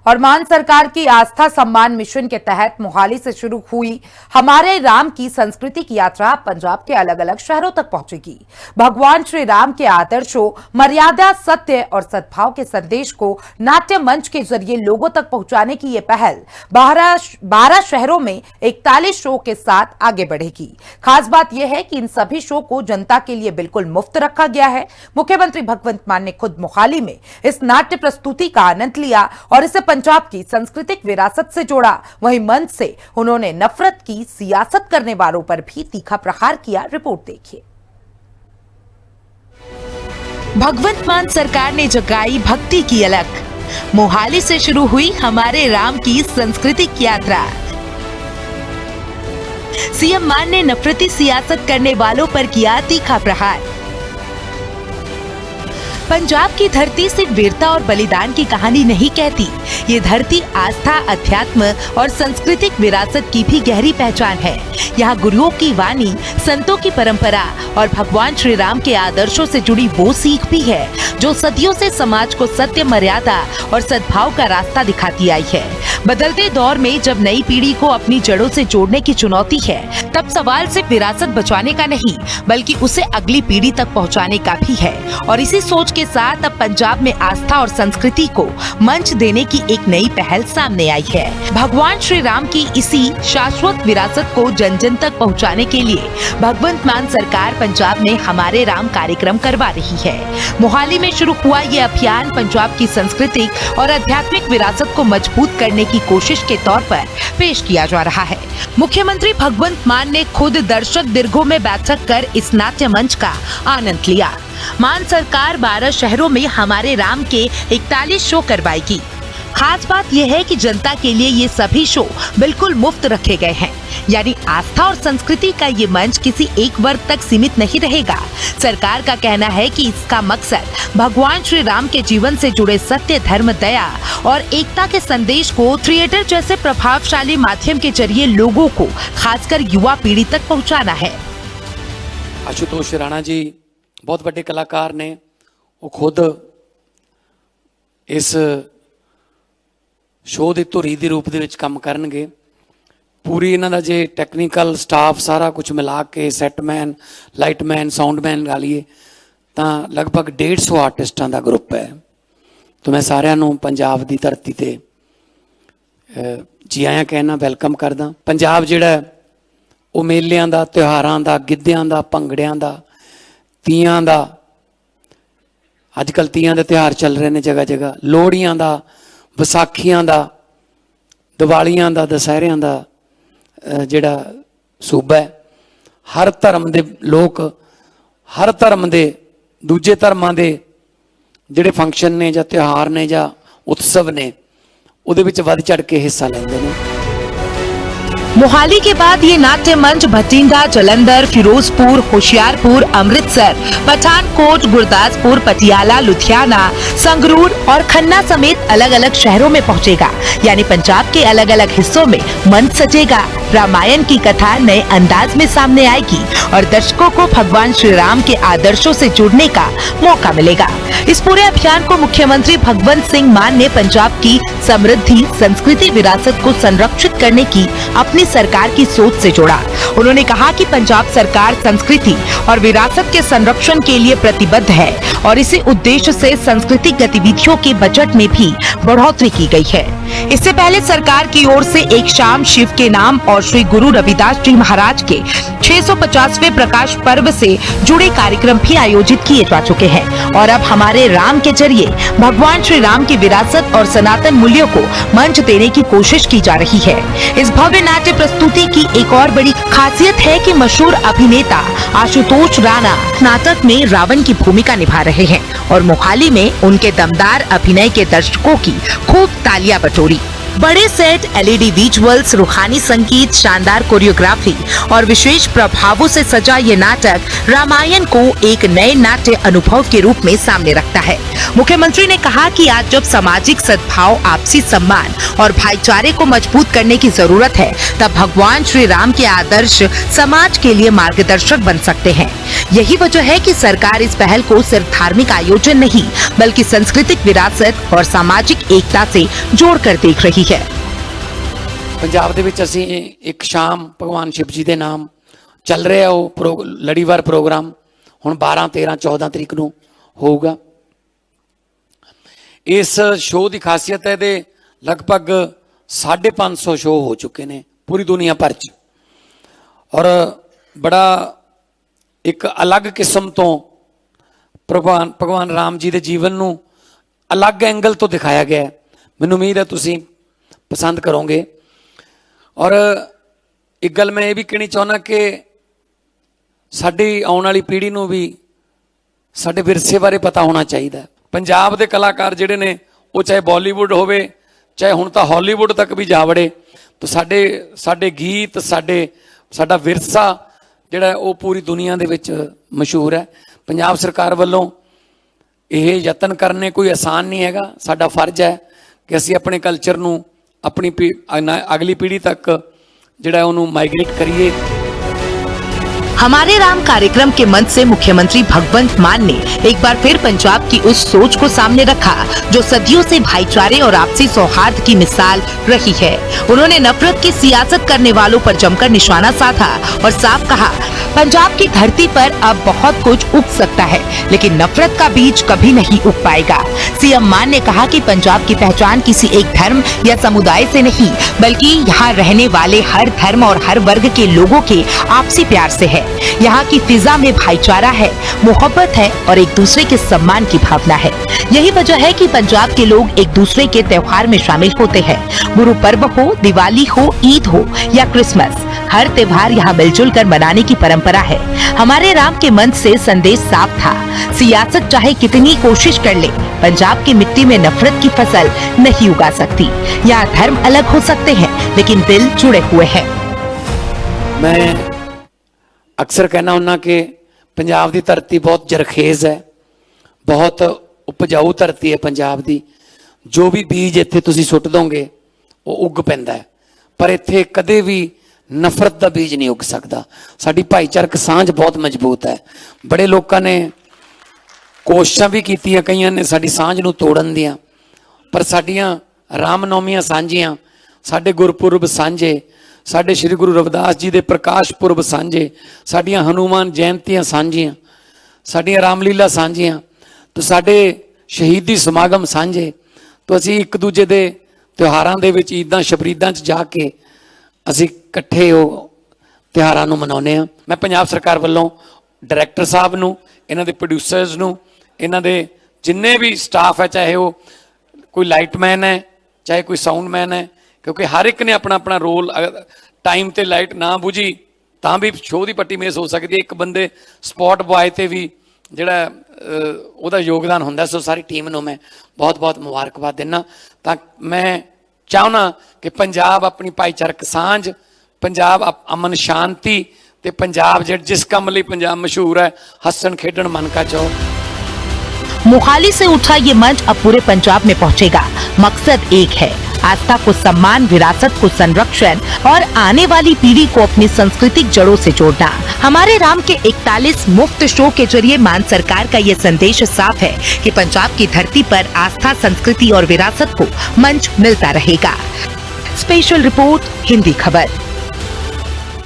और मान सरकार की आस्था सम्मान मिशन के तहत मोहाली से शुरू हुई हमारे राम की संस्कृति की यात्रा पंजाब के अलग अलग शहरों तक पहुंचेगी। भगवान श्री राम के आदर्शों, मर्यादा, सत्य और सद्भाव के संदेश को नाट्य मंच के जरिए लोगों तक पहुंचाने की ये पहल 12 शहरों में 41 शो के साथ आगे बढ़ेगी। खास बात यह है कि इन सभी शो को जनता के लिए बिल्कुल मुफ्त रखा गया है। मुख्यमंत्री भगवंत मान ने खुद मोहाली में इस नाट्य प्रस्तुति का आनंद लिया और इसे पंजाब की सांस्कृतिक विरासत से जोड़ा। वहीं मंच से उन्होंने नफरत की सियासत करने वालों पर भी तीखा प्रहार किया। रिपोर्ट देखिए। भगवंत मान सरकार ने जगाई भक्ति की अलख। मोहाली से शुरू हुई हमारे राम की सांस्कृतिक यात्रा। सीएम मान ने नफरती सियासत करने वालों पर किया तीखा प्रहार। पंजाब की धरती सिर्फ वीरता और बलिदान की कहानी नहीं कहती, ये धरती आस्था, अध्यात्म और सांस्कृतिक विरासत की भी गहरी पहचान है। यहाँ गुरुओं की वाणी, संतों की परंपरा और भगवान श्री राम के आदर्शों से जुड़ी वो सीख भी है जो सदियों से समाज को सत्य, मर्यादा और सद्भाव का रास्ता दिखाती आई है। बदलते दौर में जब नई पीढ़ी को अपनी जड़ों से जोड़ने की चुनौती है, तब सवाल सिर्फ विरासत बचाने का नहीं, बल्कि उसे अगली पीढ़ी तक पहुँचाने का भी है। और इसी सोच के साथ अब पंजाब में आस्था और संस्कृति को मंच देने की एक नई पहल सामने आई है। भगवान श्री राम की इसी शाश्वत विरासत को जन जन तक पहुंचाने के लिए भगवंत मान सरकार पंजाब में हमारे राम कार्यक्रम करवा रही है। मोहाली में शुरू हुआ ये अभियान पंजाब की सांस्कृतिक और आध्यात्मिक विरासत को मजबूत करने की कोशिश के तौर पर पेश किया जा रहा है। मुख्यमंत्री भगवंत मान ने खुद दर्शक दीर्घों में बैठक कर इस नाट्य मंच का आनंद लिया। मान सरकार 12 शहरों में हमारे राम के 41 शो करवाएगी। खास बात यह है कि जनता के लिए ये सभी शो बिल्कुल मुफ्त रखे गए हैं, यानी आस्था और संस्कृति का ये मंच किसी एक वर्ग तक सीमित नहीं रहेगा। सरकार का कहना है कि इसका मकसद भगवान श्री राम के जीवन से जुड़े सत्य, धर्म, दया और एकता के संदेश को थिएटर जैसे प्रभावशाली माध्यम के जरिए लोगों को, खासकर युवा पीढ़ी तक पहुँचाना है। आशुतोष राणा जी बहुत बड़े कलाकार ने, वो खुद इस शो की धुरी के रूप दे विच काम करनगे। पूरी इन्हां दा जे टैक्नीकल स्टाफ सारा कुछ मिला के सैटमैन, लाइटमैन, साउंडमैन ला लीए तां लगभग 150 आर्टिस्टां दा ग्रुप है। तो मैं सारिਆਂ ਨੂੰ पंजाब की धरती ते जी आया कहना, वैलकम करदा। पंजाब जिहड़ा वो मेलियां दा, त्योहारां दा, गिद्धियां दा, भंगड़ियां दा, तीयां दा, अजकल तीयां दे त्यौहार चल रहे हैं जगह जगह, लोहड़ियां दा, विसाखियां दा, दिवालियां दा, दशहरियां दा जिहड़ा सूबा है। हर धर्म दे लोग, हर धर्म दे, दूजे धर्मां दे जिहड़े फंक्शन ने जां त्यौहार ने जां उत्सव ने, उहदे विच वध चढ़ के हिस्सा लैंदे ने। मोहाली के बाद ये नाट्य मंच भटिंडा, जलंधर, फिरोजपुर, होशियारपुर, अमृतसर, पठानकोट, गुरदासपुर, पटियाला, लुधियाना, संगरूर और खन्ना समेत अलग अलग शहरों में पहुंचेगा। यानी पंजाब के अलग अलग हिस्सों में मंच सजेगा। रामायण की कथा नए अंदाज में सामने आएगी और दर्शकों को भगवान श्री राम के आदर्शों से जुड़ने का मौका मिलेगा। इस पूरे अभियान को मुख्यमंत्री भगवंत सिंह मान ने पंजाब की समृद्धि, संस्कृति, विरासत को संरक्षित करने की अपनी सरकार की सोच से जोड़ा। उन्होंने कहा कि पंजाब सरकार संस्कृति और विरासत के संरक्षण के लिए प्रतिबद्ध है और इसी उद्देश्य से सांस्कृतिक गतिविधियों के बजट में भी बढ़ोतरी की गई है। इससे पहले सरकार की ओर से एक शाम शिव के नाम और श्री गुरु रविदास जी महाराज के 650वें प्रकाश पर्व से जुड़े कार्यक्रम भी आयोजित किए जा चुके हैं और अब हमारे राम के जरिए भगवान श्री राम की विरासत और सनातन मूल्यों को मंच देने की कोशिश की जा रही है। इस भव्य नाट्य प्रस्तुति की एक और बड़ी खासियत है कि मशहूर अभिनेता आशुतोष राणा नाटक में रावण की भूमिका निभा रहे हैं और मोहाली में उनके दमदार अभिनय के दर्शकों की खूब तालियां बटोरी। बड़े सेट, एलईडी विजुअल्स, रूहानी संगीत, शानदार कोरियोग्राफी और विशेष प्रभावों से सजा ये नाटक रामायण को एक नए नाट्य अनुभव के रूप में सामने रखता है। मुख्यमंत्री ने कहा कि आज जब सामाजिक सद्भाव, आपसी सम्मान और भाईचारे को मजबूत करने की जरूरत है, तब भगवान श्री राम के आदर्श समाज के लिए मार्गदर्शक बन सकते हैं। यही वजह है कि सरकार इस पहल को सिर्फ धार्मिक आयोजन नहीं बल्कि सांस्कृतिक विरासत और सामाजिक एकता से जोड़कर देख रही है। ਪੰਜਾਬ ਦੇ ਵਿੱਚ ਅਸੀਂ ਇੱਕ ਸ਼ਾਮ ਭਗਵਾਨ ਸ਼ਿਵ ਜੀ ਦੇ ਨਾਮ ਚੱਲ ਰਿਹਾ ਉਹ ਲੜੀਵਾਰ ਪ੍ਰੋਗਰਾਮ ਹੁਣ 12 13 14 ਤਰੀਕ ਨੂੰ ਹੋਊਗਾ। ਇਸ ਸ਼ੋਅ ਦੀ ਖਾਸੀਅਤ ਹੈ ਇਹਦੇ ਲਗਭਗ 550 ਸ਼ੋਅ ਹੋ ਚੁੱਕੇ ਨੇ ਪੂਰੀ ਦੁਨੀਆ ਭਰ 'ਚ ਔਰ ਬੜਾ ਇੱਕ ਅਲੱਗ ਕਿਸਮ ਤੋਂ ਭਗਵਾਨ ਰਾਮ ਜੀ ਦੇ ਜੀਵਨ ਨੂੰ ਅਲੱਗ ਐਂਗਲ ਤੋਂ ਦਿਖਾਇਆ ਗਿਆ ਹੈ। ਮੈਨੂੰ ਉਮੀਦ ਹੈ ਤੁਸੀਂ ਪਸੰਦ ਕਰੋਗੇ। ਔਰ ਇੱਕ ਗੱਲ ਮੈਂ ਇਹ ਵੀ ਕਹਿਣੀ ਚਾਹੁੰਦਾ ਕਿ ਸਾਡੀ ਆਉਣ ਵਾਲੀ ਪੀੜ੍ਹੀ ਨੂੰ ਵੀ ਸਾਡੇ ਵਿਰਸੇ ਬਾਰੇ ਪਤਾ ਹੋਣਾ ਚਾਹੀਦਾ। ਪੰਜਾਬ ਦੇ ਕਲਾਕਾਰ ਜਿਹੜੇ ਨੇ ਉਹ ਚਾਹੇ ਬਾਲੀਵੁੱਡ ਹੋਵੇ ਚਾਹੇ ਹੁਣ ਤਾਂ ਹਾਲੀਵੁੱਡ ਤੱਕ ਵੀ ਜਾ ਵੜੇ ਤਾਂ ਸਾਡੇ ਗੀਤ ਸਾਡਾ ਵਿਰਸਾ ਜਿਹੜਾ ਉਹ ਪੂਰੀ ਦੁਨੀਆ ਦੇ ਵਿੱਚ ਮਸ਼ਹੂਰ ਹੈ। ਪੰਜਾਬ ਸਰਕਾਰ ਵੱਲੋਂ ਇਹ ਯਤਨ ਕਰਨੇ ਕੋਈ ਆਸਾਨ ਨਹੀਂ ਹੈਗਾ। ਸਾਡਾ ਫਰਜ਼ ਹੈ ਕਿ ਅਸੀਂ ਆਪਣੇ ਕਲਚਰ ਨੂੰ अपनी अगली पीढ़ी तक जिहड़ा उन्होंने माइग्रेट करिए। हमारे राम कार्यक्रम के मंच से मुख्यमंत्री भगवंत मान ने एक बार फिर पंजाब की उस सोच को सामने रखा जो सदियों से भाईचारे और आपसी सौहार्द की मिसाल रही है। उन्होंने नफरत की सियासत करने वालों पर जमकर निशाना साधा और साफ कहा, पंजाब की धरती पर अब बहुत कुछ उग सकता है लेकिन नफरत का बीज कभी नहीं उग पाएगा। सीएम मान ने कहा कि पंजाब की पहचान किसी एक धर्म या समुदाय से नहीं बल्कि यहाँ रहने वाले हर धर्म और हर वर्ग के लोगों के आपसी प्यार से है। यहाँ की फिजा में भाईचारा है, मोहब्बत है और एक दूसरे के सम्मान की भावना है। यही वजह है कि पंजाब के लोग एक दूसरे के त्योहार में शामिल होते हैं। गुरु पर्व हो, दिवाली हो, ईद हो या क्रिसमस, हर त्योहार यहाँ मिलजुल कर मनाने की परंपरा है। हमारे राम के मंच से संदेश साफ था, सियासत चाहे कितनी कोशिश कर ले, पंजाब की मिट्टी में नफरत की फसल नहीं उगा सकती। यहाँ धर्म अलग हो सकते हैं लेकिन दिल जुड़े हुए हैं। मैं अक्सर कहना हुन्ना कि पंजाब की धरती बहुत जरखेज है, बहुत उपजाऊ धरती है पंजाब की। जो भी बीज इत्थे तुसीं सुट दोगे वो उग पैंदा है, पर इत्थे कदे भी नफरत का बीज नहीं उग सकता। साडी भाईचारक सांझ बहुत मजबूत है। बड़े लोगों ने कोशिशां भी कीतियां, कईयां ने साडी सांझ नूं तोड़न दियां, पर साडियां रामनौमियां सांझियां, साडे गुरपुरब सांझे, साडे श्री गुरु रविदास जी दे प्रकाश पुरब सांझे, साडियां हनुमान जयंतियां सांझियां, साडियां रामलीला सांझियां, तो साडे शहीदी समागम सांझे। तो असीं एक दूजे दे त्योहारां दे विच ईदां शबरीदां च जाके असीं इकट्ठे हो त्योहारां नूं मनाउने आ। मैं पंजाब सरकार वल्लों डायरैक्टर साहब नूं, इन्हां दे प्रोड्यूसर्स नूं, इन्हां दे जिन्ने भी स्टाफ है, चाहे वो कोई लाइटमैन है चाहे कोई साउंडमैन है, क्योंकि हर एक ने अपना अपना रोल, टाइम ते लाइट ना बुझी तां भी शो की पट्टी मिस हो सकती है। एक बंदे स्पॉट बॉय ते भी जिहड़ा उहदा योगदान हुंदा। सो सारी टीम नूं मैं बहुत बहुत मुबारकबाद दिना। तां मैं चाहना कि पंजाब अपनी भाईचारक सांझ, पंजाब अमन शांति ते पंजाब जिस काम लई पंजाब मशहूर है, हसन खेडण मन का चाओ। मोहाली से उठा ये मंच अब पूरे पंजाब में पहुंचेगा। मकसद एक है, आस्था को सम्मान, विरासत को संरक्षण और आने वाली पीढ़ी को अपनी सांस्कृतिक जड़ों से जोड़ना। हमारे राम के 41 मुफ्त शो के जरिए मान सरकार का ये संदेश साफ है कि पंजाब की धरती पर आस्था, संस्कृति और विरासत को मंच मिलता रहेगा। स्पेशल रिपोर्ट, हिंदी खबर।